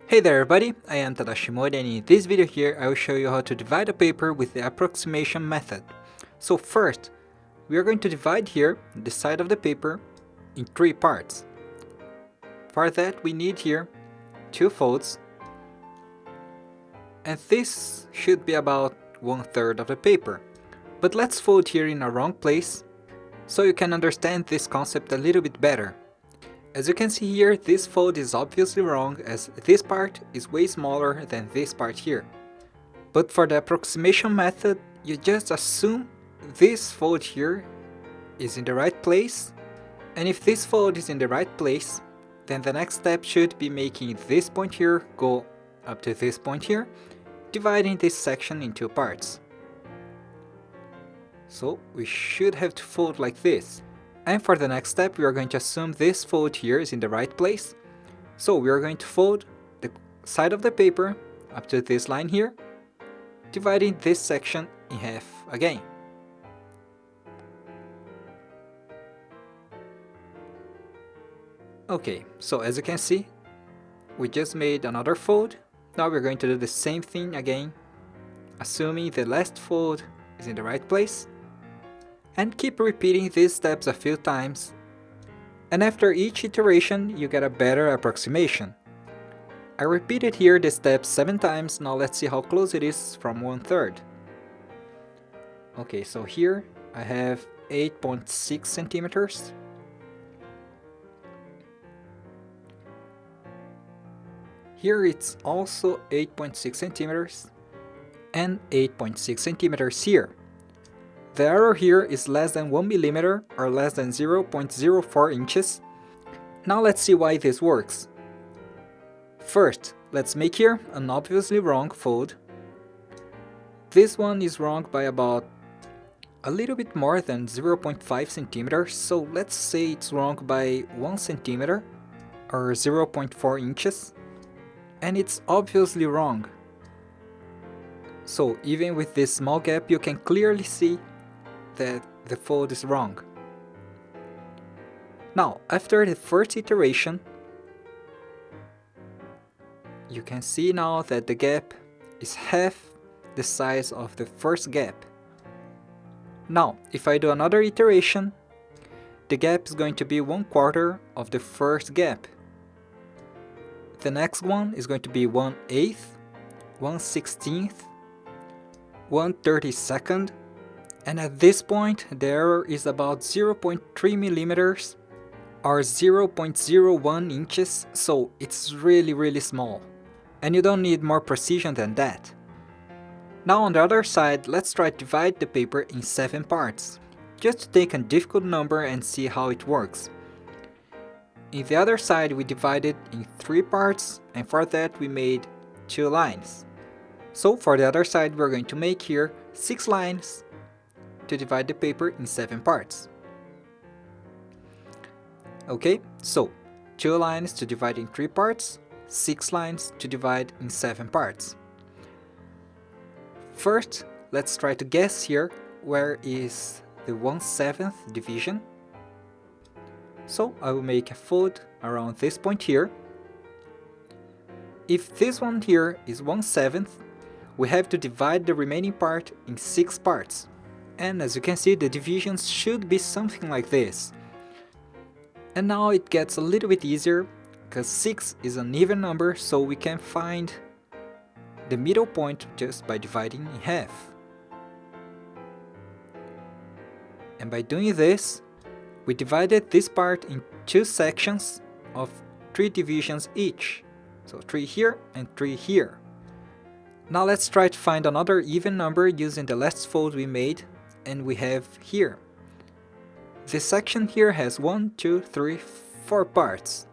Hey there everybody, I am Tadashi and in this video here I will show you how to divide a paper with the approximation method. So first, we are going to divide here the side of the paper in 3 parts. For that we need here 2 folds, and this should be about 1/3 of the paper. But let's fold here in a wrong place so you can understand this concept a little bit better. As you can see here, this fold is obviously wrong as this part is way smaller than this part here. But for the approximation method, you just assume this fold here is in the right place, and if this fold is in the right place, then the next step should be making this point here go up to this point here, dividing this section in 2 parts. So we should have to fold like this. And for the next step, we are going to assume this fold here is in the right place. So we are going to fold the side of the paper up to this line here, dividing this section in half again. Okay, so as you can see, we just made another fold. Now we're going to do the same thing again, assuming the last fold is in the right place. And keep repeating these steps a few times, and after each iteration you get a better approximation. I repeated here the steps 7 times, now let's see how close it is from 1/3. Okay, so here I have 8.6 centimeters. Here it's also 8.6 centimeters and 8.6 centimeters here. The error here is less than 1 millimeter or less than 0.04 inches. Now let's see why this works. First, let's make here an obviously wrong fold. This one is wrong by about a little bit more than 0.5 centimeters, so let's say it's wrong by 1 centimeter or 0.4 inches. And it's obviously wrong. So even with this small gap you can clearly see that the fold is wrong. Now, after the first iteration, you can see now that the gap is half the size of the first gap. Now, if I do another iteration, the gap is going to be 1/4 of the first gap. The next one is going to be 1/8, 1/16, 1/32, and at this point the error is about 0.3 millimeters or 0.01 inches, so it's really small, and you don't need more precision than that. Now on the other side, let's try to divide the paper in 7 parts, just to take a difficult number and see how it works. In the other side we divided in 3 parts, and for that we made 2 lines. So for the other side we're going to make here 6 lines to divide the paper in 7 parts. Okay, so 2 lines to divide in 3 parts, 6 lines to divide in 7 parts. First, let's try to guess here where is the 1/7 division. So I will make a fold around this point here. If this one here is 1/7, we have to divide the remaining part in 6 parts. And as you can see, the divisions should be something like this. And now it gets a little bit easier, because 6 is an even number, so we can find the middle point just by dividing in half. And by doing this, we divided this part in 2 sections of 3 divisions each. So 3 here and 3 here. Now let's try to find another even number using the last fold we made, and we have here. This section here has 1, 2, 3, 4 parts.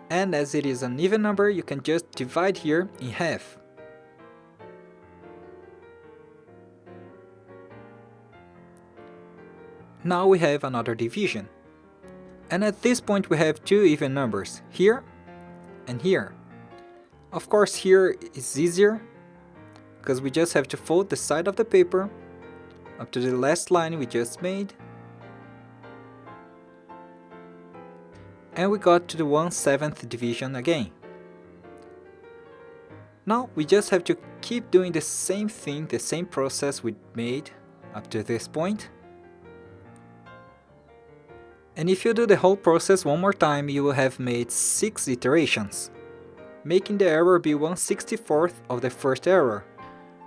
And as it is an even number, you can just divide here in half. Now we have another division. And at this point we have 2 even numbers, here and here. Of course here is easier, because we just have to fold the side of the paper up to the last line we just made, and we got to the 1/7 division again. Now we just have to keep doing the same thing, the same process we made up to this point. And if you do the whole process one more time, you will have made 6 iterations, making the error be 1/64th of the first error,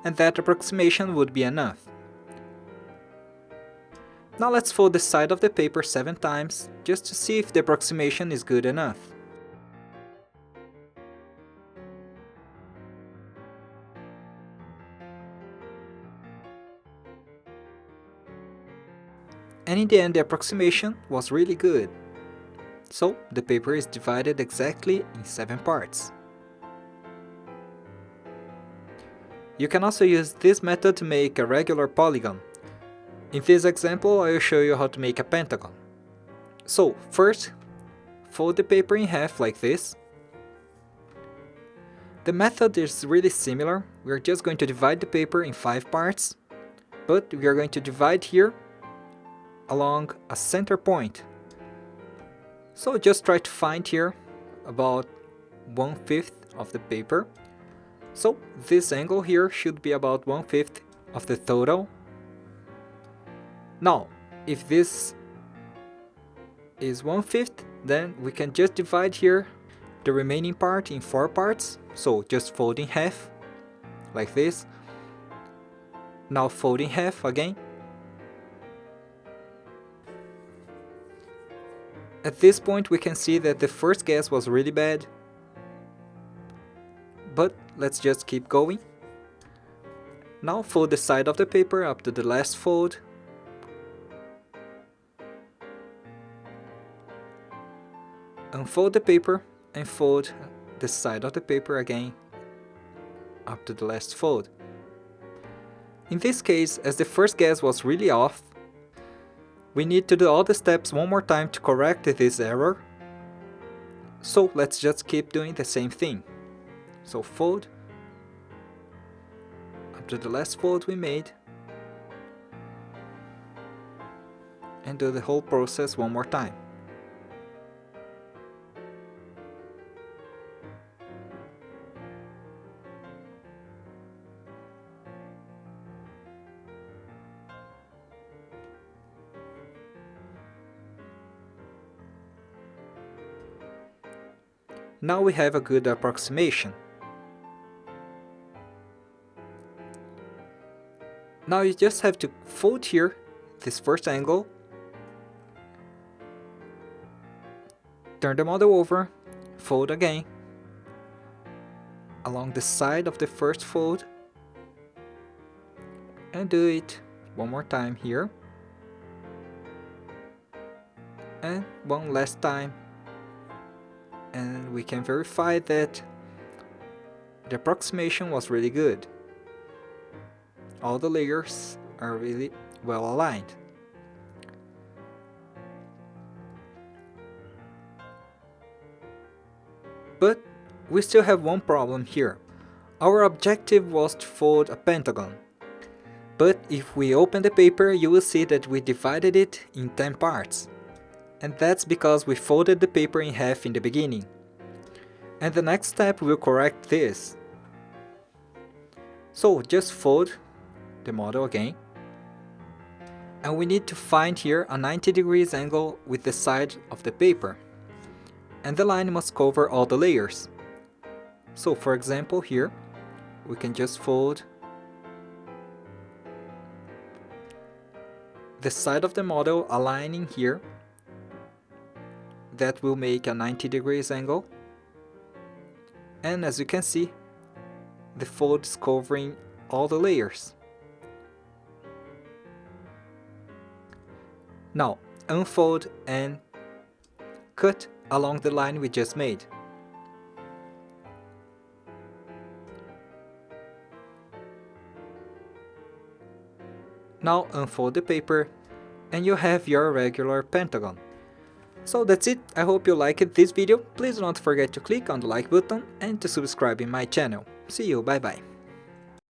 and that approximation would be enough. Now let's fold the side of the paper 7 times, just to see if the approximation is good enough. And in the end the approximation was really good. So the paper is divided exactly in 7 parts. You can also use this method to make a regular polygon. In this example, I will show you how to make a pentagon. So first, fold the paper in half like this. The method is really similar. We are just going to divide the paper in 5 parts, but we are going to divide here along a center point. So just try to find here about 1/5 of the paper. So this angle here should be about 1/5 of the total. Now, if this is 1/5, then we can just divide here the remaining part in 4 parts. So just fold in half, like this. Now fold in half again. At this point we can see that the first guess was really bad, but let's just keep going. Now fold the side of the paper up to the last fold. Unfold the paper and fold the side of the paper again up to the last fold. In this case, as the first guess was really off, we need to do all the steps one more time to correct this error. So let's just keep doing the same thing. So fold up to the last fold we made and do the whole process one more time. Now we have a good approximation. Now you just have to fold here this first angle, turn the model over, fold again along the side of the first fold, and do it one more time here, and one last time. And we can verify that the approximation was really good. All the layers are really well aligned. But we still have one problem here. Our objective was to fold a pentagon. But if we open the paper, you will see that we divided it in 10 parts. And that's because we folded the paper in half in the beginning. And the next step will correct this. So just fold the model again. And we need to find here a 90 degrees angle with the side of the paper. And the line must cover all the layers. So for example here, we can just fold the side of the model aligning here. That will make a 90 degrees angle. And as you can see, the fold is covering all the layers. Now unfold and cut along the line we just made. Now unfold the paper and you have your regular pentagon. So that's it, I hope you liked this video. Please don't forget to click on the like button and to subscribe in my channel. See you, bye bye.